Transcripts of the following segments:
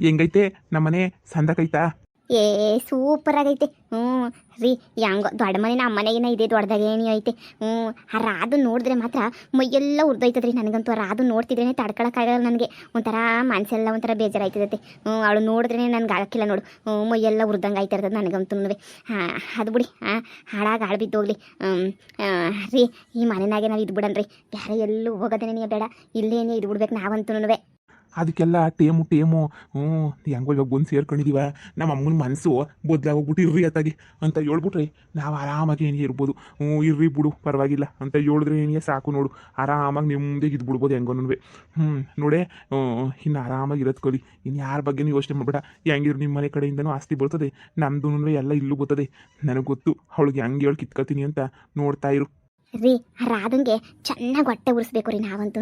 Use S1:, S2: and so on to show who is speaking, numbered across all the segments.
S1: ಹೆಂಗೈತೆ ನಮ್ಮನೆ ಸಂದಕೈತಾ?
S2: ಏ ಸೂಪರ್ ಆಗೈತೆ. ರೀ ಹೆಂಗೋ ದೊಡ್ಡ ಮನೆ ನಮ್ಮ ಮನೆಗಿನ ಇದೆ ದೊಡ್ಡದಾಗೇನಿ ಐತೆ. ಆ ರಾದು ನೋಡಿದ್ರೆ ಮಾತ್ರ ಮೈಯೆಲ್ಲ ಉರ್ದೋಯ್ತದ್ರಿ. ನನಗಂತೂ ಆ ರಾದು ನೋಡ್ತಿದ್ರೇನೆ ತಡ್ಕೊಳಕ್ಕಾಗಲ್ಲ. ನನಗೆ ಒಂಥರ ಮನಸ್ಸೆಲ್ಲ ಒಂಥರ ಬೇಜಾರಾಯ್ತದೈತೆ. ಅವಳು ನೋಡಿದ್ರೆ ನನಗೆ ಆಗಕ್ಕಿಲ್ಲ ನೋಡು. ಮೈಯೆಲ್ಲ ಉರ್ದಂಗೆ ಆಯ್ತಿರ್ತದೆ ನನಗಂತೂ. ಅದು ಬಿಡಿ, ಹಾಳಾಗಿ ಹಾಳು ಬಿದ್ದೋಗ್ಲಿ. ರೀ ಈ ಮನೆನಾಗೆ ನಾವು ಇದು ಬಿಡನ್ರಿ, ಬೇರೆ ಎಲ್ಲೂ ಹೋಗೋದೇನೇ ಬೇಡ, ಇಲ್ಲೇನೇ ಇದು ಬಿಡ್ಬೇಕು ನಾವಂತೂ.
S1: ಅದಕ್ಕೆಲ್ಲ ಟೇಮು ಹೆಂಗೋ ಇವಾಗ ಬಂದು ಸೇರ್ಕೊಂಡಿದೀವ. ನಮ್ಮ ಅಮ್ಮನ ಮನಸ್ಸು ಬದಲಾಗೋಗ್ಬಿಟ್ಟು ಇರ್ರಿ ಅತ್ತಾಗಿ ಅಂತ ಹೇಳ್ಬಿಟ್ರಿ ನಾವು ಆರಾಮಾಗಿ ಏನೇ ಇರ್ಬೋದು. ಇರ್ರಿ ಬಿಡು ಪರವಾಗಿಲ್ಲ ಅಂತ ಹೇಳಿದ್ರೆ ಏನೇ ಸಾಕು ನೋಡು. ಆರಾಮಾಗಿ ನೆಮ್ಮದಿಗೆ ಇದು ಬಿಡ್ಬೋದು ಹೆಂಗೋನು. ನೋಡೇ ಇನ್ನು ಆರಾಮಾಗಿರೋದು ಕಲಿ. ಇನ್ನು ಯಾರ ಬಗ್ಗೆನೂ ಯೋಚನೆ ಮಾಡಬೇಡ. ಹೆಂಗಿರು ನಿಮ್ಮ ಮನೆ ಕಡೆಯಿಂದನೂ ಆಸ್ತಿ ಬರ್ತದೆ, ನಮ್ಮದು ಎಲ್ಲ ಇಲ್ಲೂ ಬರ್ತದೆ. ನನಗೆ ಗೊತ್ತು ಅವಳಿಗೆ ಹೆಂಗೆ ಹೇಳಿ ಕಿತ್ಕೊತೀನಿ ಅಂತ. ನೋಡ್ತಾ ಇರು
S2: ರೀ. ರಾಧಂಗೆ ಚೆನ್ನಾಗಿ ಹೊಟ್ಟೆ ಉರಿಸ್ಬೇಕು ರೀ ನಾವಂತೂ.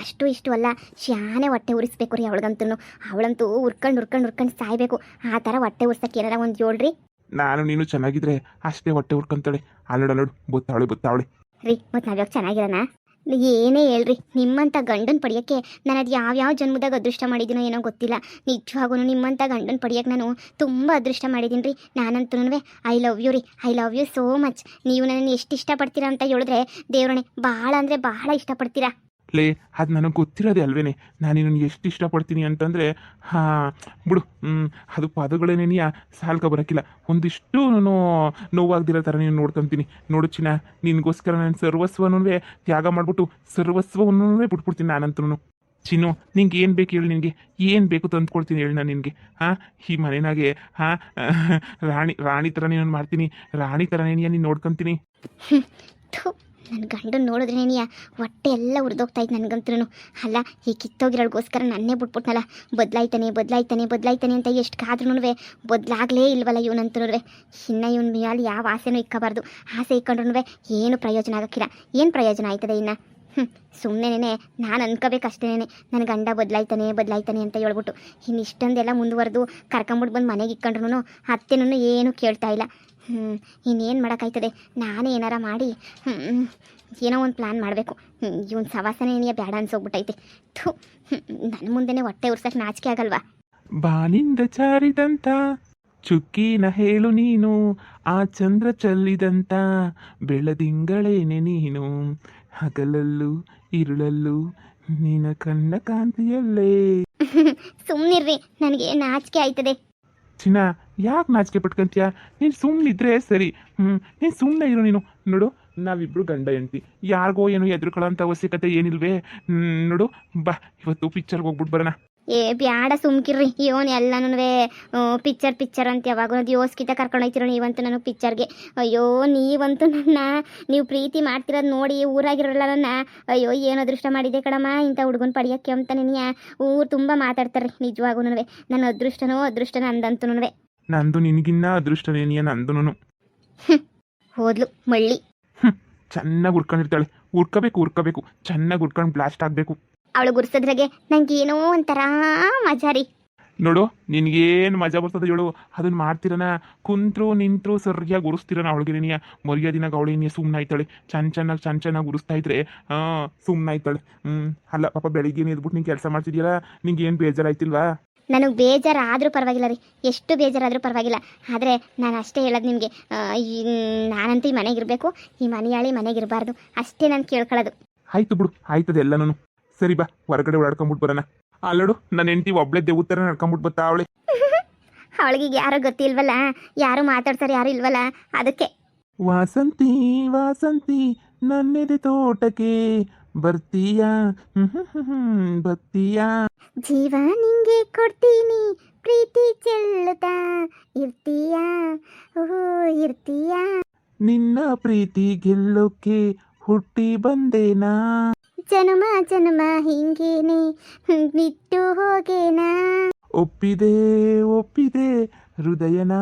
S2: ಅಷ್ಟು ಇಷ್ಟು ಅಲ್ಲ, ಶಾನೆ ಹೊಟ್ಟೆ ಉರಿಸ್ಬೇಕು ರೀ ಅವಳಂತೂ ಉರ್ಕೊಂಡು ಸಾಯ್ಬೇಕು. ಆ ಥರ ಹೊಟ್ಟೆ ಉರ್ಸಕ್ಕೆ ಏನಾರ ಒಂದು ಹೇಳ್ರಿ.
S1: ನಾನು ನೀನು ಚೆನ್ನಾಗಿದ್ರೆ ಅಷ್ಟೇ ಹೊಟ್ಟೆ ಉರ್ಕೊಂತಾಳೆ. ಅಲ್ಲೋಡು ಬತ್ತಾವಳೆ
S2: ರೀ. ಮತ್ತು ನಾವ್ಯಾವ ಚೆನ್ನಾಗಿರೋಣ? ಏನೇ ಹೇಳ್ರಿ, ನಿಮ್ಮಂಥ ಗಂಡನ ಪಡೆಯೋಕ್ಕೆ ನಾನು ಅದು ಯಾವ್ಯಾವ ಜನ್ಮದಾಗ ಅದೃಷ್ಟ ಮಾಡಿದ್ದೀನೋ ಏನೋ ಗೊತ್ತಿಲ್ಲ. ನಿಜವಾಗೂ ನಿಮ್ಮಂಥ ಗಂಡನ ಪಡೆಯೋಕ್ಕೆ ನಾನು ತುಂಬ ಅದೃಷ್ಟ ಮಾಡಿದ್ದೀನಿ ರೀ ನಾನಂತೂ. ಐ ಲವ್ ಯು ರೀ, I love you so much. ನೀವು ನನ್ನನ್ನು ಎಷ್ಟು ಇಷ್ಟಪಡ್ತೀರಾ ಅಂತ ಹೇಳಿದ್ರೆ ದೇವ್ರಣೆ, ಭಾಳ ಅಂದರೆ ಭಾಳ ಇಷ್ಟಪಡ್ತೀರಾ.
S1: ಲೇ, ಅದು ನನಗೆ ಗೊತ್ತಿರೋದೇ ಅಲ್ವೇನೆ ನಾನು ನಿನ್ನ ಎಷ್ಟು ಇಷ್ಟಪಡ್ತೀನಿ ಅಂತಂದರೆ. ಬಿಡು, ಅದು ಪದಗಳೇನೇನಿಯ ಸಾಲ್ಕ ಬರೋಕ್ಕಿಲ್ಲ. ಒಂದಿಷ್ಟು ನಾನು ನೋವಾಗ್ದಿರೋ ಥರ ನೀನು ನೋಡ್ಕೊತೀನಿ. ನೋಡು ಚಿನ್ನ, ನಿನಗೋಸ್ಕರ ನಾನು ಸರ್ವಸ್ವನೂ ತ್ಯಾಗ ಮಾಡಿಬಿಟ್ಟು ಸರ್ವಸ್ವವನ್ನೂ ಬಿಟ್ಬಿಡ್ತೀನಿ ನಾನಂತೂ. ಚಿನ್ನು, ನಿಂಗೆ ಏನು ಬೇಕು ಹೇಳಿ, ನಿನಗೆ ಏನು ಬೇಕು ತಂದ್ಕೊಡ್ತೀನಿ ಹೇಳಿ ನಾನು ನಿನಗೆ. ಈ ಮನೆಯಾಗೆ ರಾಣಿ ಥರ ನೀನು ಮಾಡ್ತೀನಿ, ರಾಣಿ ಥರನೇನಿಯ ನೀನು ನೋಡ್ಕೊತೀನಿ.
S2: ನನ್ನ ಗಂಡನ ನೋಡಿದ್ರೇನಿಯ ಹೊಟ್ಟೆ ಎಲ್ಲ ಉರಿದೋಗ್ತಾಯಿತ್ತು ನನಗಂತೂ. ಅಲ್ಲ, ಈ ಕಿತ್ತೋಗಿರೋಳಿಗೋಸ್ಕರ ನನ್ನೇ ಬಿಟ್ಬಿಟ್ನಲ್ಲ. ಬದಲಾಯ್ತಾನೆ ಅಂತ ಎಷ್ಟು ಕಾದ್ರೂ ಬದಲಾಗಲೇ ಇಲ್ವಲ್ಲ ಇವನಂತೂ. ಇನ್ನು ಇವನ ಮೇಲೆ ಯಾವ ಆಸೆನೂ ಇಕ್ಕಬಾರ್ದು. ಆಸೆ ಇಕ್ಕೊಂಡ್ರೂ ಏನು ಪ್ರಯೋಜನ ಆಗೋಕ್ಕಿಲ್ಲ. ಏನು ಪ್ರಯೋಜನ ಆಯ್ತದೆ ಇನ್ನು? ಸುಮ್ಮನೆ ನಾನು ಅನ್ಕೋಬೇಕಷ್ಟೇನೆ ನನ್ನ ಗಂಡ ಬದಲಾಯ್ತಾನೆ ಅಂತ ಹೇಳ್ಬಿಟ್ಟು. ಇನ್ನು ಇಷ್ಟೊಂದೆಲ್ಲ ಮುಂದುವರೆದು ಕರ್ಕೊಂಬಿಟ್ಟು ಬಂದು ಮನೆಗೆ ಇಕ್ಕೊಂಡ್ರು ಅತ್ತೆನೂ ಏನೂ ಕೇಳ್ತಾ ಇಲ್ಲ. ಇನ್ನೇನು ಮಾಡೋಕ್ಕಾಯ್ತದೆ? ನಾನೇ ಏನಾರ ಮಾಡಿ ಏನೋ ಒಂದು ಪ್ಲ್ಯಾನ್ ಮಾಡಬೇಕು. ಇವನ್ ಸವಾಸನೆ ಏನಿಯ ಬೇಡ ಅನ್ಸೋಗ್ಬಿಟ್ಟೈತೆ. ನನ್ನ ಮುಂದೆನೇ ಹೊಟ್ಟೆ ಉರ್ಸಕ್ಕೆ ನಾಚಿಕೆ ಆಗಲ್ವಾ?
S1: ಬಾನಿಂದ ಚಾರಿದಂತ ಚುಕ್ಕಿನ ಹೇಳು ನೀನು, ಆ ಚಂದ್ರ ಚೆಲ್ಲಿದಂತ ಬೆಳದಿಂಗಳೇನೆ ನೀನು, ಹಗಲಲ್ಲೂ ಇರುಳಲ್ಲೂ ನಿನ್ನ ಕಣ್ಣ ಕಾಂತಿಯಲ್ಲೇ.
S2: ಸುಮ್ಮನಿರ್ರಿ, ನನಗೆ ನಾಚಿಕೆ ಆಯ್ತದೆ.
S1: ಚಿನ್ನ, ಯಾಕೆ ನಾಚಿಕೆ ಪಟ್ಕೊಂತೀಯ? ನೀನು ಸುಮ್ಮನಿದ್ರೆ ಸರಿ. ನೀನು ಸುಮ್ಮನೆ ಇರು. ನೀನು ನೋಡು, ನಾವಿಬ್ರು ಗಂಡ ಹೆಂಡ್ತಿ, ಯಾರಿಗೋ ಏನೋ ಎದುರುಕೊಳ್ಳೋಂಥ ಅವಶ್ಯಕತೆ ಏನಿಲ್ವೇ. ನೋಡು ಬಾ, ಇವತ್ತು ಪಿಕ್ಚರ್ಗೆ ಹೋಗ್ಬಿಟ್ಟು ಬರೋಣ.
S2: ಏ ಬ್ಯಾಡ, ಸುಮ್ಕಿರ್ರಿ. ಇವನು ಎಲ್ಲನೂ ಪಿಕ್ಚರ್ ಅಂತ ಯಾವಾಗ ಅದು ಯೋಸ್ಕಿತ ಕರ್ಕೊಂಡೋಗ್ತಿರೋ ನೀವಂತೂ ನನಗೆ ಪಿಕ್ಚರ್ಗೆ. ಅಯ್ಯೋ, ನೀವಂತೂ ನೀವು ಪ್ರೀತಿ ಮಾಡ್ತಿರೋದು ನೋಡಿ ಊರಾಗಿರೋಲ್ಲ ನನ್ನ. ಅಯ್ಯೋ, ಏನು ಅದೃಷ್ಟ ಮಾಡಿದೆ ಕಣಮ್ಮ ಇಂಥ ಹುಡುಗನ ಪಡೆಯೋಕ್ಕೆ ಅಂತ ನೀನು ಊರು ತುಂಬ ಮಾತಾಡ್ತಾರ್ರಿ. ನಿಜವಾಗೂ ನನ್ನ ಅದೃಷ್ಟನೋ ಅಂದಂತೂ.
S1: ನಂದು ನಿನಗಿನ್ನ ಅದೃಷ್ಟನೇನಿಯ ನಂದು.
S2: ಹೋದ್ಲು ಮಳ್ಳಿ.
S1: ಚೆನ್ನಾಗಿ ಉರ್ಕೊಂಡಿರ್ತಾಳೆ. ಉರ್ಕೋಬೇಕು, ಚೆನ್ನಾಗಿ ಉರ್ಕೊಂಡು ಬ್ಲಾಸ್ಟ್ ಆಗಬೇಕು.
S2: ಅವಳು ಗುರ್ಸದ್ರಾಗೆ ನಂಗೆ ಏನೋ ಒಂಥರ ಮಜಾ ರೀ.
S1: ನೋಡು, ನಿನಗೇನು ಮಜಾ ಬರ್ತದೆ ಹೇಳು, ಅದನ್ನ ಮಾಡ್ತಿರನ. ಕುಂತ್ರು ನಿಂತರು ಸರಿಯಾಗಿ ಉರಿಸ್ತಿರನ. ಅವಳಿಗೆ ಮರ್ಯಾದಿನಾಗ ಅವಳಿಗೆ ಸುಮ್ಮನಾಯ್ತಾಳೆ. ಚೆನ್ನಾಗಿ ಉರಿಸ್ತಾ ಇದ್ರೆ ಸುಮ್ಮನಾಯ್ತಾಳೆ. ಅಲ್ಲ ಪಾಪ, ಬೆಳಿಗ್ಗೆ ಎದ್ಬಿಟ್ಟು ನೀನು ಕೆಲಸ ಮಾಡ್ತಿದ್ಯಲ್ಲ, ನಿಂಗೆ ಏನು ಬೇಜಾರಾಯ್ತಿಲ್ವಾ?
S2: ನನಗೆ ಬೇಜಾರಾದರೂ ಪರವಾಗಿಲ್ಲ ರೀ, ಎಷ್ಟು ಬೇಜಾರಾದರೂ ಪರವಾಗಿಲ್ಲ. ಆದರೆ ನಾನು ಅಷ್ಟೇ ಹೇಳೋದು ನಿಮಗೆ, ನಾನಂತೂ ಈ ಮನೆಗಿರಬೇಕು, ಈ ಮನೆಯಾಳಿ ಮನೆಗಿರಬಾರ್ದು, ಅಷ್ಟೇ ನಾನು ಕೇಳ್ಕೊಳ್ಳೋದು.
S1: ಆಯ್ತು ಬಿಡು, ಆಯ್ತದೆ ಎಲ್ಲನೂ. ಸರಿ ಬಾ, ಹೊರಗಡೆ ಓಡಾಡ್ಕೊಂಬಿಟ್ಟು ಬರೋಣ. ಅಲ್ಲಡು, ನನ್ನ ಹೆಂಡತಿ ಒಬ್ಳೆ ದೇವತರ ನಡ್ಕೊಂಬಿಟ್ಟು ಬರ್ತಾ ಅವಳೆ.
S2: ಅವಳಿಗೆ ಯಾರೋ ಗೊತ್ತಿಲ್ವಲ್ಲ, ಯಾರು ಮಾತಾಡ್ತಾರೆ ಯಾರು ಇಲ್ವಲ್ಲ, ಅದಕ್ಕೆ.
S1: ವಾಸಂತಿ ನನ್ನೆದೆ ತೋಟಕ್ಕೆ ಬರ್ತೀಯಾ?
S2: ಜೀವ ನಿಂಗೆ ಕೊಡ್ತೀನಿ, ಪ್ರೀತಿ ಚೆಲ್ಲುತ್ತಾ ಇರ್ತೀಯಾ? ಓಹೋ ಇರ್ತೀಯಾ?
S1: ನಿನ್ನ ಪ್ರೀತಿ ಗೆಲ್ಲೋಕೆ ಹುಟ್ಟಿ ಬಂದೇನಾ?
S2: ಜನ್ಮ ಹಿಂಗೇನೆ ಬಿಟ್ಟು ಹೋಗೇನಾ?
S1: ಒಪ್ಪಿದೆ ಹೃದಯನ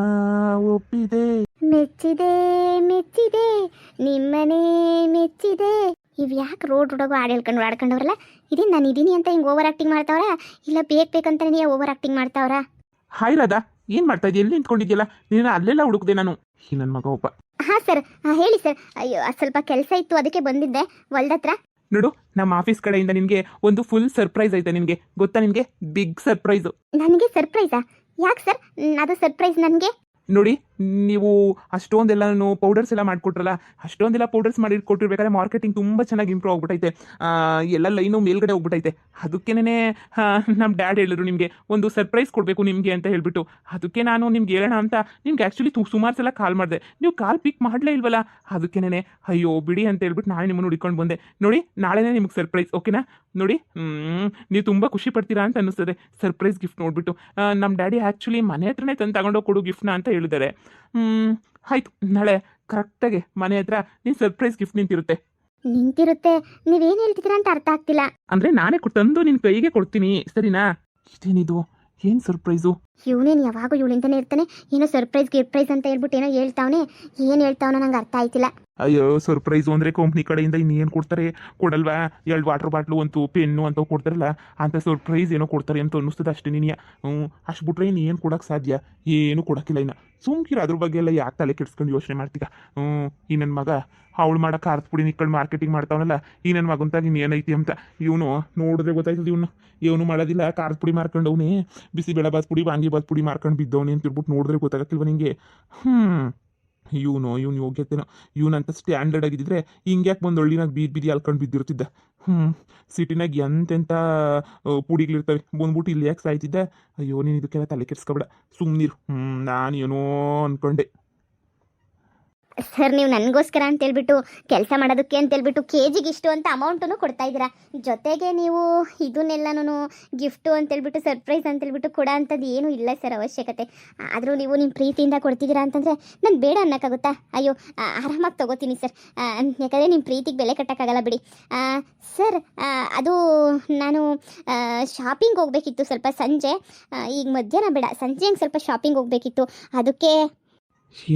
S1: ಒಪ್ಪಿದೆ.
S2: ಮೆಚ್ಚಿದೆ ನಿಮ್ಮನೆ ಮೆಚ್ಚಿದೆ. ಇವ್ಯಾಕೆ ರೋಡ್ ಹಾಡು ಹೇಳ್ಕೊಂಡು ಆಡ್ಕೊಂಡವ್ರಲ್ಲ? ಇದೀನಿ ನಾನು ಇದೀನಿ ಅಂತ ಹಿಂಗೆ ಓವರ್ ಆಕ್ಟಿಂಗ್ ಮಾಡ್ತಾವ್ರ, ಇಲ್ಲ ಬೇಕಂತ ನೀನು ಓವರ್ ಆಕ್ಟಿಂಗ್ ಮಾಡ್ತಾವ್ರ?
S1: ಹಾಯ್ ರಾಧಾ, ಏನು ಮಾಡ್ತಾ ಇದೆಯಾ? ಎಲ್ಲಿ ನಿಂತ್ಕೊಂಡಿದ್ಯಲ್ಲ ನೀನು? ಅಲ್ಲೆಲ್ಲ ಹುಡುಕ್ದೆ ನಾನು. ನನ್ನ ಮಗ ಒಬ್ಬ.
S2: ಹಾಂ ಸರ್, ಹೇಳಿ ಸರ್. ಅಯ್ಯೋ, ಸ್ವಲ್ಪ ಕೆಲಸ ಇತ್ತು, ಅದಕ್ಕೆ ಬಂದಿದ್ದೆ ಹೊಲ್ದತ್ರ.
S1: ನೋಡು, ನಮ್ಮ ಆಫೀಸ್ ಕಡೆಯಿಂದ ನಿನಗೆ ಒಂದು ಫುಲ್ ಸರ್ಪ್ರೈಸ್ ಐತೆ. ನಿನಗೆ ಗೊತ್ತಾ? ನಿನಗೆ ಬಿಗ್ ಸರ್ಪ್ರೈಸು.
S2: ನನಗೆ ಸರ್ಪ್ರೈಸಾ? ಯಾಕೆ ಸರ್ ಅದು ಸರ್ಪ್ರೈಸ್ ನನಗೆ?
S1: ನೋಡಿ, ನೀವು ಅಷ್ಟೊಂದೆಲ್ಲ ಪೌಡರ್ಸ್ ಎಲ್ಲ ಮಾಡಿಕೊಟ್ರಲ್ಲ, ಅಷ್ಟೊಂದೆಲ್ಲ ಪೌಡರ್ಸ್ ಮಾಡಿ ಕೊಟ್ಟಿರ್ಬೇಕಾದ್ರೆ ಮಾರ್ಕೆಟಿಂಗ್ ತುಂಬ ಚೆನ್ನಾಗಿ ಇಂಪ್ರೂವ್ ಆಗ್ಬಿಟ್ಟೈತೆ. ಎಲ್ಲ ಲೈನು ಮೇಲ್ಗಡೆ ಹೋಗ್ಬಿಟ್ಟೈತೆ. ಅದಕ್ಕೇನೆ ನಮ್ಮ ಡ್ಯಾಡ್ ಹೇಳಿದ್ರು ನಿಮಗೆ ಒಂದು ಸರ್ಪ್ರೈಸ್ ಕೊಡಬೇಕು ನಿಮಗೆ ಅಂತ ಹೇಳ್ಬಿಟ್ಟು. ಅದಕ್ಕೆ ನಾನು ನಿಮ್ಗೆ ಹೇಳೋಣ ಅಂತ ನಿಮ್ಗೆ ಆ್ಯಕ್ಚುಲಿ ಸುಮಾರು ಸಲ ಕಾಲ್ ಮಾಡಿದೆ. ನೀವು ಕಾಲ್ ಪಿಕ್ ಮಾಡಲೇ ಇಲ್ವಲ್ಲ, ಅದಕ್ಕೇನೆ ಅಯ್ಯೋ ಬಿಡಿ ಅಂತ ಹೇಳ್ಬಿಟ್ಟು ನಾನೇ ನಿಮ್ಮನ್ನು ಹುಡ್ಕೊಂಡು ಬಂದೆ. ನೋಡಿ, ನಾಳೆನೇ ನಿಮ್ಗೆ ಸರ್ಪ್ರೈಸ್, ಓಕೆನಾ? ನೋಡಿ, ನೀವು ತುಂಬ ಖುಷಿ ಪಡ್ತೀರಾ ಅಂತ ಅನ್ನಿಸ್ತದೆ ಸರ್ಪ್ರೈಸ್ ಗಿಫ್ಟ್ ನೋಡ್ಬಿಟ್ಟು. ನಮ್ಮ ಡ್ಯಾಡಿ ಆ್ಯಕ್ಚುಲಿ ಮನೆ ಹತ್ರನೇ ತಂದು ತಗೊಂಡೋಗಿ ಕೊಡು ಗಿಫ್ಟ್ನ ಅಂತ ಹೇಳಿದ್ದಾರೆ. ಆಯಿತು, ನಾಳೆ ಕರೆಕ್ಟಾಗಿ ಮನೆ ಹತ್ರ ನೀನು ಸರ್ಪ್ರೈಸ್ ಗಿಫ್ಟ್ ನಿಂತಿರುತ್ತೆ.
S2: ನೀವೇನು ಹೇಳ್ತಿದ್ದೀರಾ ಅಂತ ಅರ್ಥ ಆಗ್ತಿಲ್ಲ.
S1: ಅಂದರೆ ನಾನೇ ತಂದು ನಿನ್ನ ಕೈಗೆ ಕೊಡ್ತೀನಿ, ಸರಿನಾ? ಇದೇನಿದು? ಏನು ಸರ್ಪ್ರೈಸು?
S2: ಇವನೇನು ಯಾವಾಗೂ ಇವಳಿಂದನೇ ಇರ್ತಾನೆ. ಏನೋ ಗಿರ್ಪ್ರೈಸ್ ಅಂತ ಹೇಳ್ಬಿಟ್ಟು ಏನೋ ಹೇಳ್ತಾವನೆ. ಏನು ಹೇಳ್ತಾವನೋ ನಂಗೆ ಅರ್ಥ ಆಯ್ತಿಲ್ಲ.
S1: ಅಯ್ಯೋ, ಸರ್ಪ್ರೈಸು ಅಂದರೆ ಕಂಪ್ನಿ ಕಡೆಯಿಂದ ಇನ್ನೇನು ಕೊಡ್ತಾರೆ? ಕೊಡಲ್ವಾ? 2 ವಾಟರ್ ಬಾಟ್ಲು ಅಂತೂ ಪೆನ್ನು ಅಂತ ಕೊಡ್ತಾರಲ್ಲ, ಅಂತ ಸರ್ಪ್ರೈಸ್ ಏನೋ ಕೊಡ್ತಾರೆ ಅಂತ ಅನ್ನಿಸ್ತದೆ ಅಷ್ಟೇ. ನೀನು ಅಷ್ಟು ಬಿಟ್ರೆ ಏನು ಕೊಡೋಕ್ಕೆ ಸಾಧ್ಯ? ಏನು ಕೊಡೋಕ್ಕಿಲ್ಲ. ಇನ್ನು ಸುಮ್ಕಿರ ಅದ್ರ ಬಗ್ಗೆ ಎಲ್ಲ ಯಾಕೆ ತಲೆ ಕೆಡ್ಸ್ಕೊಂಡು ಯೋಚನೆ ಮಾಡ್ತೀಗ? ಈ ನನ್ನ ಮಗ ಅವಳು ಮಾಡೋ ಖಾರದ ಪುಡಿ ನಿಕ್ಕಳು ಮಾರ್ಕೆಟಿಂಗ್ ಮಾಡ್ತಾವನಲ್ಲ, ಈ ನನ್ನ ಮಗಂತಾಗ ಇನ್ನೇನೈತಿ ಅಂತ ಇವನು ನೋಡಿದ್ರೆ ಗೊತ್ತಾಯ್ತದೆ. ಇವನು ಮಾಡೋದಿಲ್ಲ, ಖಾರದ ಪುಡಿ ಮಾರ್ಕೊಂಡವನೇ, ಬಿಸಿಬೇಳೆ ಬಾತ್ ಪುಡಿ, ವಾಂಗಿಬಾತ್ ಪುಡಿ ಮಾರ್ಕೊಂಡು ಬಿದ್ದವನೇ ಅಂತ ಹೇಳ್ಬಿಟ್ಟು ನೋಡಿದ್ರೆ ಗೊತ್ತಾಗಕ್ಕಿಲ್ವ ನಿಂಗೆ? ಇವನು ಯೋಗ್ಯತೆನೋ. ಇವನಂತ ಸ್ಟ್ಯಾಂಡರ್ಡ್ ಆಗಿದ್ದಿದ್ರೆ ಹಿಂಗ್ಯಾಕೆ ಬಂದು ಹಳ್ಳಿನಾಗ ಬೀದಿ ಅಲ್ಕೊಂಡು ಬಿದ್ದಿರ್ತಿದ್ದ. ಸಿಟಿನಾಗ ಎಂತೆಂಥ ಪುಡಿಗಳಿರ್ತವೆ, ಬಂದ್ಬಿಟ್ಟು ಇಲ್ಲಿ ಯಾಕೆ ಸಾಯ್ತಿದ್ದ? ಅಯ್ಯೋ, ನೀನು ಇದಕ್ಕೆಲ್ಲ ತಲೆ ಕೆಡ್ಸ್ಕೊಬೇಡ, ಸುಮ್ಮನಿರು. ನಾನು ಏನೋ ಅಂದ್ಕೊಂಡೆ.
S2: ಸರ್, ನೀವು ನನಗೋಸ್ಕರ ಅಂತೇಳ್ಬಿಟ್ಟು ಕೆಲಸ ಮಾಡೋದಕ್ಕೆ ಅಂತೇಳ್ಬಿಟ್ಟು ಕೆಜಿಗೆ ಇಷ್ಟು ಅಂತ ಅಮೌಂಟನ್ನು ಕೊಡ್ತಾ ಇದ್ದೀರಾ. ಜೊತೆಗೆ ನೀವು ಇದನ್ನೆಲ್ಲನೂ ಗಿಫ್ಟು ಅಂತೇಳ್ಬಿಟ್ಟು ಸರ್ಪ್ರೈಸ್ ಅಂತೇಳ್ಬಿಟ್ಟು ಕೊಡೋ ಅಂಥದ್ದು ಏನೂ ಇಲ್ಲ ಸರ್ ಅವಶ್ಯಕತೆ. ಆದರೂ ನೀವು ನಿಮ್ಮ ಪ್ರೀತಿಯಿಂದ ಕೊಡ್ತಿದ್ದೀರಾ ಅಂತಂದರೆ ನಾನು ಬೇಡ ಅನ್ನೋಕ್ಕಾಗುತ್ತಾ? ಅಯ್ಯೋ, ಆರಾಮಾಗಿ ತೊಗೋತೀನಿ ಸರ್. ಯಾಕಂದರೆ ನಿಮ್ಮ ಪ್ರೀತಿಗೆ ಬೆಲೆ ಕಟ್ಟೋಕ್ಕಾಗಲ್ಲ ಬಿಡಿ. ಸರ್, ಅದು ನಾನು ಶಾಪಿಂಗ್ ಹೋಗಬೇಕಿತ್ತು ಸ್ವಲ್ಪ ಸಂಜೆ. ಈಗ ಮಧ್ಯಾಹ್ನ ಬೇಡ, ಸಂಜೆ ಹಂಗೆ ಸ್ವಲ್ಪ ಶಾಪಿಂಗ್ ಹೋಗಬೇಕಿತ್ತು. ಅದಕ್ಕೆ.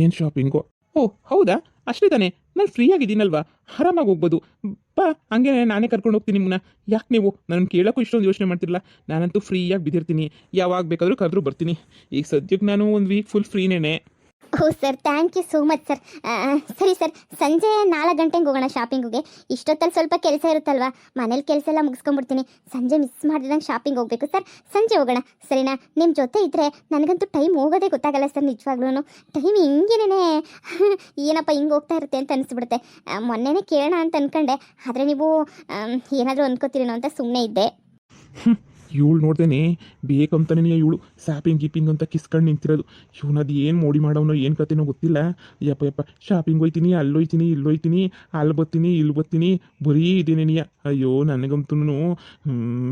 S1: ಏನು ಶಾಪಿಂಗು? ಓ ಹೌದಾ, ಅಷ್ಟೇ ತಾನೇ? ನಾನು ಫ್ರೀ ಆಗಿದ್ದೀನಲ್ವಾ, ಆರಾಮಾಗಿ ಹೋಗ್ಬೋದು. ಬಾ, ಹಂಗೆ ನಾನೇ ಕರ್ಕೊಂಡು ಹೋಗ್ತೀನಿ ನಿಮ್ಮನ್ನ. ಯಾಕೆ ನೀವು ನನ್ನ ಕೇಳೋಕ್ಕೂ ಇಷ್ಟೊಂದು ಯೋಚನೆ ಮಾಡ್ತಿರಲ್ಲ? ನಾನಂತೂ ಫ್ರೀಯಾಗಿ ಬಿದ್ದಿರ್ತೀನಿ, ಯಾವಾಗ ಬೇಕಾದರೂ ಕರೆದ್ರೂ ಬರ್ತೀನಿ. ಈಗ ಸದ್ಯಕ್ಕೆ ನಾನು ಒಂದು ವೀಕ್ ಫುಲ್ ಫ್ರೀನೇ.
S2: ಓ sir, thank you so much sir. ಸರಿ ಸರ್, ಸಂಜೆ 4 ಗಂಟೆಗೆ ಹೋಗೋಣ ಶಾಪಿಂಗಿಗೆ. ಇಷ್ಟೊತ್ತಲ್ಲಿ ಸ್ವಲ್ಪ ಕೆಲಸ ಇರುತ್ತಲ್ವಾ, ಮನೇಲಿ ಕೆಲಸ ಎಲ್ಲ ಮುಗಿಸ್ಕೊಂಡ್ಬಿಡ್ತೀನಿ. ಸಂಜೆ ಮಿಸ್ ಮಾಡಿದಂಗೆ ಶಾಪಿಂಗ್ ಹೋಗಬೇಕು ಸರ್. ಸಂಜೆ ಹೋಗೋಣ, ಸರಿನಾ? ನಿಮ್ಮ ಜೊತೆ ಇದ್ದರೆ ನನಗಂತೂ ಟೈಮ್ ಹೋಗೋದೇ ಗೊತ್ತಾಗಲ್ಲ ಸರ್. ನಿಜವಾಗ್ಲೂ ಟೈಮ್ ಹಿಂಗೇನೆ ಏನಪ್ಪ ಹಿಂಗೆ ಹೋಗ್ತಾ ಇರುತ್ತೆ ಅಂತ ಅನಿಸ್ಬಿಡುತ್ತೆ. ಮೊನ್ನೆನೇ ಕೇಳೋಣ ಅಂತ ಅಂದ್ಕೊಂಡೆ, ಆದರೆ ನೀವು ಏನಾದರೂ ಅಂದ್ಕೋತೀರೇನೋ ಅಂತ ಸುಮ್ಮನೆ ಇದ್ದೆ.
S1: ಇವಳು ನೋಡ್ದೇನೆ ಬೇಕಂತಾನೆ ಇವಳು ಶಾಪಿಂಗ್ ಗೀಪಿಂಗ್ ಅಂತ ಕಿಸ್ಕೊಂಡು ನಿಂತಿರೋದು. ಇವನದು ಏನು ಮೋಡಿ ಮಾಡೋನೋ ಏನು ಕತೆನೋ ಗೊತ್ತಿಲ್ಲ. ಯಪ್ಪ ಶಾಪಿಂಗ್ ಹೋಯ್ತೀನಿ, ಅಲ್ಲೋಯ್ತೀನಿ, ಇಲ್ಲೋಯ್ತೀನಿ, ಅಲ್ಲಿ ಬರ್ತೀನಿ, ಇಲ್ಲಿ ಬರ್ತೀನಿ, ಬರೀ ಇದೇನೇನಿಯ. ಅಯ್ಯೋ, ನನಗಂತೂ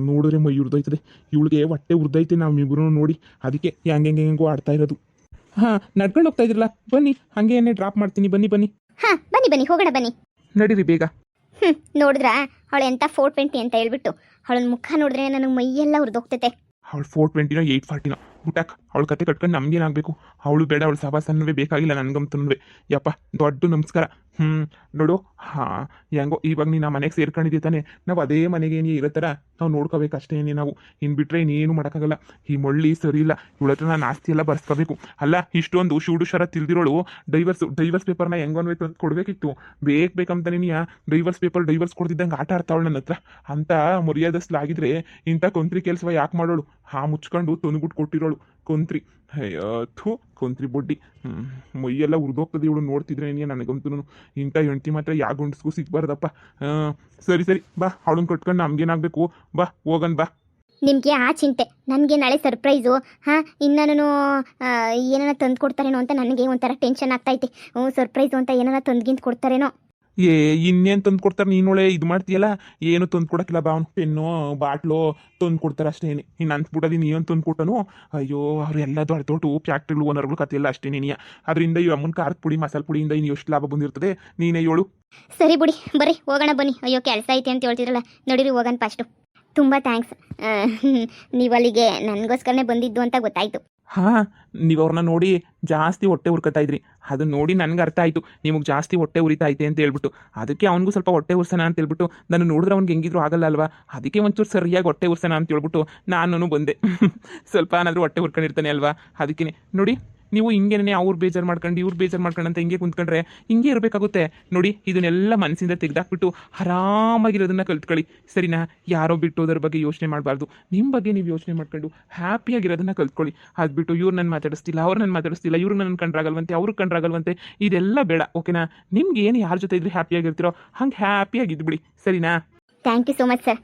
S1: ನೋಡಿದ್ರೆ ಮೈ ಉರ್ದೋಯ್ತದೆ. ಇವಳಿಗೆ ಹೊಟ್ಟೆ ಉರ್ದೈತೆ ನಾವಿಬ್ಬರು ನೋಡಿ. ಅದಕ್ಕೆ ಹೆಂಗೆಂಗೋ ಆಡ್ತಾ ಇರೋದು. ಹಾಂ, ನಡ್ಕೊಂಡು ಹೋಗ್ತಾ ಇದ್ರಲ್ಲ, ಬನ್ನಿ, ಹಾಗೆ ಡ್ರಾಪ್ ಮಾಡ್ತೀನಿ. ಬನ್ನಿ.
S2: ಹಾಂ, ಬನ್ನಿ ಹೋಗೋಣ, ಬನ್ನಿ.
S1: ನಡೀರಿ ಬೇಗ.
S2: ನೋಡಿದ್ರಾ ಅವಳು ಎಂಥ 420 ಅಂತ ಹೇಳ್ಬಿಟ್ಟು? ಅವಳ ಮುಖ ನೋಡಿದ್ರೆ ನನಗೆ ಮೈಯೆಲ್ಲ ಉರಿದೋಗ್ತೈತೆ.
S1: ಅವಳು 420ನೋ 840ನೋ ಊಟಕ್ಕೆ ಅವಳ ಕತೆ ಕಟ್ಕೊಂಡು ನಮಗೇನಾಗಬೇಕು? ಅವಳು ಬೇಡ, ಅವಳು ಸಭಾಸನ್ನವೇ ಬೇಕಾಗಿಲ್ಲ ನನಗಂತನೂ. ಯಪ್ಪ, ದೊಡ್ಡ ನಮಸ್ಕಾರ. ನೋಡು, ಹಾಂ, ಹೆಂಗೋ ಇವಾಗ ನೀನು ಮನೆಗೆ ಸೇರ್ಕೊಂಡಿದ್ದೆ ತಾನೆ, ನಾವು ಅದೇ ಮನೆಗೆ ನೀ ಇರೋ ಥರ ನಾವು ನೋಡ್ಕೋಬೇಕಷ್ಟೇ. ನಾವು ಇನ್ನು ಬಿಟ್ಟರೆ ಇನ್ನೇನು ಮಾಡೋಕ್ಕಾಗಲ್ಲ. ಈ ಮಳ್ಳಿ ಸರಿ ಇಲ್ಲ, ಇವಳ ಹತ್ರ ನಾನು ಆಸ್ತಿ ಎಲ್ಲ ಬರ್ಸ್ಕೋಬೇಕು. ಅಲ್ಲ, ಇಷ್ಟೊಂದು ಶೂಡು ತಿಳ್ದಿರೋಳು ಡೈವರ್ಸ್ ಪೇಪರ್ನ ಹೆಂಗನ್ವೇ ತಂದು ಕೊಡಬೇಕಿತ್ತು. ಬೇಕಂತಾನೆ ನೀ ಡೈವರ್ಸ್ ಕೊಡ್ತಿದ್ದಂಗೆ ಆಟ ಆಡ್ತಾವಳು ನನ್ನ ಹತ್ರ. ಅಂತ ಮರ್ಯಾದಸ್ಲಾಗಿದ್ರೆ ಇಂಥ ಕೊಂತ್ರಿ ಕೆಲಸ ಯಾಕೆ ಮಾಡೋಳು? ಮುಚ್ಕೊಂಡು ತಂದ್ಬಿಟ್ಟು ಕೊಟ್ಟಿರೋಳು ಕೊಂತ್ರಿ. ಕೊಂತ್ರಿ ಬೊಡ್ಡಿ. ಮೈಯೆಲ್ಲ ಉರಿದೋಗ್ತದೆ ಇವಳು ನೋಡ್ತಿದ್ರೆ. ನನಗಂತೂ ಇಂಥ ಹೆಂಡ್ತಿ ಮಾತ್ರ ಯಾವ ಗಂಡಸ್ಗೂ ಸಿಗ್ಬಾರ್ದಪ್ಪ. ಸರಿ ಬಾ, ಅವಳನ್ನ ಕಟ್ಕೊಂಡು ನಮ್ಗೇನಾಗಬೇಕು? ಬಾ, ಹೋಗನ್ ಬಾ.
S2: ನಿಮಗೆ ಆ ಚಿಂತೆ, ನನಗೆ ನಾಳೆ ಸರ್ಪ್ರೈಸು. ಹಾಂ, ಇನ್ನೂ ಏನಾರ ತಂದು ಕೊಡ್ತಾರೇನೋ ಅಂತ ನನಗೆ ಒಂಥರ ಟೆನ್ಷನ್ ಆಗ್ತೈತೆ. ಸರ್ಪ್ರೈಸು ಅಂತ ಏನಾರ ತಂದ್ಗಿಂತ ಕೊಡ್ತಾರೇನೋ.
S1: ಇನ್ನೇನು ತಂದು ಕೊಡ್ತಾರೆ? ನೀನೊಳೆ ಇದು ಮಾಡ್ತೀಯಲ್ಲ, ಏನು ತಂದು ಕೊಡೋಕ್ಕಿಲ್ಲ ಬಾ. ಅವನು ಪೆನ್ನು ಬಾಟ್ಲು ತಂದು ಕೊಡ್ತಾರೆ ಅಷ್ಟೇ. ಇನ್ನು ಅನ್ಸ್ಬಿಟ್ಟದಿ ನೀನು ತಂದು ಕೊಟ್ಟನು. ಅಯ್ಯೋ, ಅವರೆಲ್ಲ ದೊಡ್ಡ ಫ್ಯಾಕ್ಟ್ರಿಗಳು ಓನರ್ಗಳು ಕಥೆಯಲ್ಲ ಅಷ್ಟೇ. ಅದರಿಂದ ಈ ಅಮ್ಮನ ಖಾರದ ಪುಡಿ ಮಸಾಲೆ ಪುಡಿಯಿಂದ ಇನ್ನು ಎಷ್ಟು ಲಾಭ ಬಂದಿರ್ತದೆ ನೀನೇ ಹೇಳು.
S2: ಸರಿ ಬಿಡಿ, ಬರ್ರಿ ಹೋಗೋಣ, ಬನ್ನಿ. ಅಯ್ಯೋ, ಕೆಲಸ ಐತೆ ಅಂತ ಹೇಳ್ತಿದ್ರಲ್ಲ, ನಡೀರಿ ಹೋಗೋಣ ಫಸ್ಟು. ತುಂಬ ಥ್ಯಾಂಕ್ಸ್. ನೀವು ಅಲ್ಲಿಗೆ ನನಗೋಸ್ಕರನೇ ಬಂದಿದ್ದು ಅಂತ ಗೊತ್ತಾಯಿತು.
S1: ಹಾಂ, ನೀವು ಅವ್ರನ್ನ ನೋಡಿ ಜಾಸ್ತಿ ಹೊಟ್ಟೆ ಉರ್ಕೊತಾ ಇದ್ರಿ. ಅದನ್ನ ನೋಡಿ ನನಗೆ ಅರ್ಥ ಆಯಿತು, ನಿಮಗೆ ಜಾಸ್ತಿ ಹೊಟ್ಟೆ ಉರಿತೈತೆ ಅಂತ ಹೇಳ್ಬಿಟ್ಟು. ಅದಕ್ಕೆ ಅವನಿಗೂ ಸ್ವಲ್ಪ ಹೊಟ್ಟೆ ಉರ್ಸೋಣ ಅಂತ ಹೇಳ್ಬಿಟ್ಟು, ನಾನು ನೋಡಿದ್ರೆ ಅವ್ನಿಗೆ ಹೆಂಗಿದ್ರು ಆಗಲ್ಲ ಅಲ್ವಾ, ಅದಕ್ಕೆ ಒಂಚೂರು ಸರಿಯಾಗಿ ಹೊಟ್ಟೆ ಉರ್ಸೋಣ ಅಂತ ಹೇಳ್ಬಿಟ್ಟು ನಾನು ಬಂದೆ. ಸ್ವಲ್ಪ ಏನಾದರೂ ಹೊಟ್ಟೆ ಉರ್ಕೊಂಡಿರ್ತಾನೆ ಅಲ್ವಾ, ಅದಕ್ಕೆ ನೋಡಿ ನೀವು ಹಿಂಗೇನೆ ಅವ್ರು ಬೇಜಾರು ಮಾಡ್ಕೊಂಡು ಇವ್ರು ಬೇಜಾರು ಮಾಡ್ಕೊಂಡು ಅಂತ ಹಿಂಗೆ ಕುಂತ್ಕೊಂಡ್ರೆ ಹಿಂಗೆ ಇರಬೇಕಾಗುತ್ತೆ. ನೋಡಿ ಇದನ್ನೆಲ್ಲ ಮನಸ್ಸಿಂದ ತೆಗೆದಾಕ್ಬಿಟ್ಟು ಆರಾಮಾಗಿರೋದನ್ನ ಕಲ್ತ್ಕೊಳ್ಳಿ, ಸರಿನಾ? ಯಾರೋ ಬಿಟ್ಟೋದ್ರ ಬಗ್ಗೆ ಯೋಚನೆ ಮಾಡಬಾರ್ದು, ನಿಮ್ಮ ಬಗ್ಗೆ ನೀವು ಯೋಚನೆ ಮಾಡ್ಕೊಂಡು ಹ್ಯಾಪಿಯಾಗಿರೋದನ್ನ ಕಲ್ತ್ಕೊಳ್ಳಿ. ಅದು ಬಿಟ್ಟು ಇವ್ರು ನನ್ನ ಮಾತಾಡಿಸ್ತಿಲ್ಲ, ಅವ್ರು ನನ್ನ ಮಾತಾಡಿಸ್ತಿಲ್ಲ, ಇವ್ರು ನನ್ನ ಕಂಡ್ರಾಗಲ್ವಂತೆ, ಅವ್ರಿಗೆ ಕಂಡ್ರಾಗಲ್ವಂತೆ, ಇದೆಲ್ಲ ಬೇಡ. ಓಕೆನಾ? ನಿಮ್ಗೆ ಏನು ಯಾರ ಜೊತೆ ಇದ್ರೆ ಹ್ಯಾಪಿಯಾಗಿರ್ತೀರೋ ಹಂಗೆ ಹ್ಯಾಪಿಯಾಗಿದ್ಬಿಡಿ, ಸರಿನಾ?
S2: Thank you so much sir.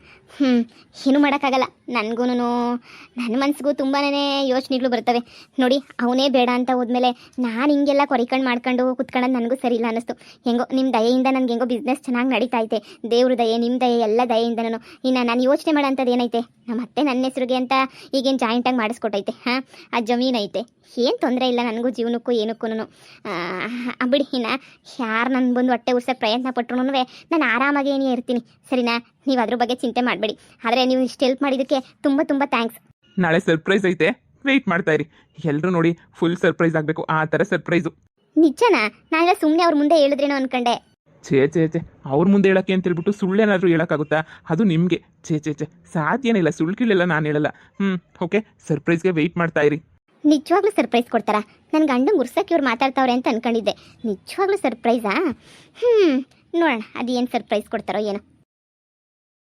S2: ಏನೂ ಮಾಡೋಕ್ಕಾಗಲ್ಲ. ನನಗೂ ನನ್ನ ಮನಸ್ಸಿಗೂ ತುಂಬಾ ಯೋಚನೆಗಳು ಬರ್ತವೆ. ನೋಡಿ, ಅವನೇ ಬೇಡ ಅಂತ ಹೋದ್ಮೇಲೆ ನಾನು ಹಿಂಗೆಲ್ಲ ಕೊರಿಕಂಡು ಮಾಡ್ಕೊಂಡು ಕುತ್ಕೊಳ್ಳೋದು ನನಗೂ ಸರಿ ಇಲ್ಲ ಅನ್ನಿಸ್ತು. ಹೆಂಗೋ ನಿಮ್ಮ ದಯೆಯಿಂದ ನನಗೆ ಹೆಂಗೋ ಬಿಸ್ನೆಸ್ ಚೆನ್ನಾಗಿ ನಡೀತಾ ಐತೆ. ದೇವ್ರ ದಯೆ, ನಿಮ್ಮ ದಯೆ, ಎಲ್ಲ ದಯೆಯಿಂದನೂ. ಇನ್ನು ನಾನು ಯೋಚನೆ ಮಾಡೋಂಥದ್ದು ಏನೈತೆ, ನಮ್ಮ ಅತ್ತೆ ನನ್ನ ಹೆಸ್ರಿಗೆ ಅಂತ ಈಗೇನು ಜಾಯಿಂಟಾಗಿ ಮಾಡಿಸ್ಕೊಟ್ಟೈತೆ. ಆ ಜಮೀನು ಐತೆ, ಏನು ತೊಂದರೆ ಇಲ್ಲ ನನಗೂ, ಜೀವನಕ್ಕೂ ಏನಕ್ಕೂ. ಬಿಡಿ, ಇನ್ನು ಯಾರು ನನ್ನ ಬಂದು ಹೊಟ್ಟೆ ಉರ್ಸೋಕ್ಕೆ ಪ್ರಯತ್ನ ಪಟ್ರು ನಾನು ಆರಾಮಾಗಿ ಏನೇ ಇರ್ತೀನಿ, ಸರಿನಾ? ನೀವು ಅದ್ರ ಬಗ್ಗೆ ಚಿಂತೆ ಮಾಡಬೇಡಿ. ಆದರೆ ನೀವು ಇಷ್ಟು ಹೆಲ್ಪ್ ಮಾಡಿದ್ದಕ್ಕೆ ತುಂಬ ತುಂಬ ಥ್ಯಾಂಕ್ಸ್.
S1: ನಾಳೆ ಸರ್ಪ್ರೈಸ್ ಐತೆ, ವೆಯ್ಟ್ ಮಾಡ್ತಾ ಇರಿ. ಎಲ್ಲರೂ ನೋಡಿ ಫುಲ್ ಸರ್ಪ್ರೈಸ್ ಆಗಬೇಕು, ಆ ಥರ ಸರ್ಪ್ರೈಸು.
S2: ನಿಜನಾ? ನಾನೆಲ್ಲ ಸುಮ್ಮನೆ ಅವ್ರ ಮುಂದೆ ಹೇಳಿದ್ರೇನೋ ಅನ್ಕೊಂಡೆ.
S1: ಛೇ ಅವ್ರ ಮುಂದೆ ಹೇಳಕ್ಕೆ ಅಂತ ಹೇಳ್ಬಿಟ್ಟು ಸುಳ್ಳೇನಾದರೂ ಹೇಳೋಕ್ಕಾಗುತ್ತಾ? ಅದು ನಿಮಗೆ ಛೇ ಸಾಧ್ಯನೇ ಇಲ್ಲ. ಸುಳ್ಕಿಳೆಲ್ಲ ನಾನು ಹೇಳಲ್ಲ. ಓಕೆ, ಸರ್ಪ್ರೈಸ್ಗೆ ವೆಯ್ಟ್ ಮಾಡ್ತಾ ಇರಿ.
S2: ನಿಜವಾಗ್ಲೂ ಸರ್ಪ್ರೈಸ್ ಕೊಡ್ತಾರಾ? ನನ್ನ ಗಂಡಂಗೆ ಉರ್ಸಕ್ಕೆ ಇವ್ರು ಮಾತಾಡ್ತಾವ್ರೆ ಅಂತ ಅನ್ಕೊಂಡಿದ್ದೆ. ನಿಜವಾಗ್ಲೂ ಸರ್ಪ್ರೈಸಾ? ನೋಡೋಣ ಅದೇನು ಸರ್ಪ್ರೈಸ್ ಕೊಡ್ತಾರೋ ಏನೋ.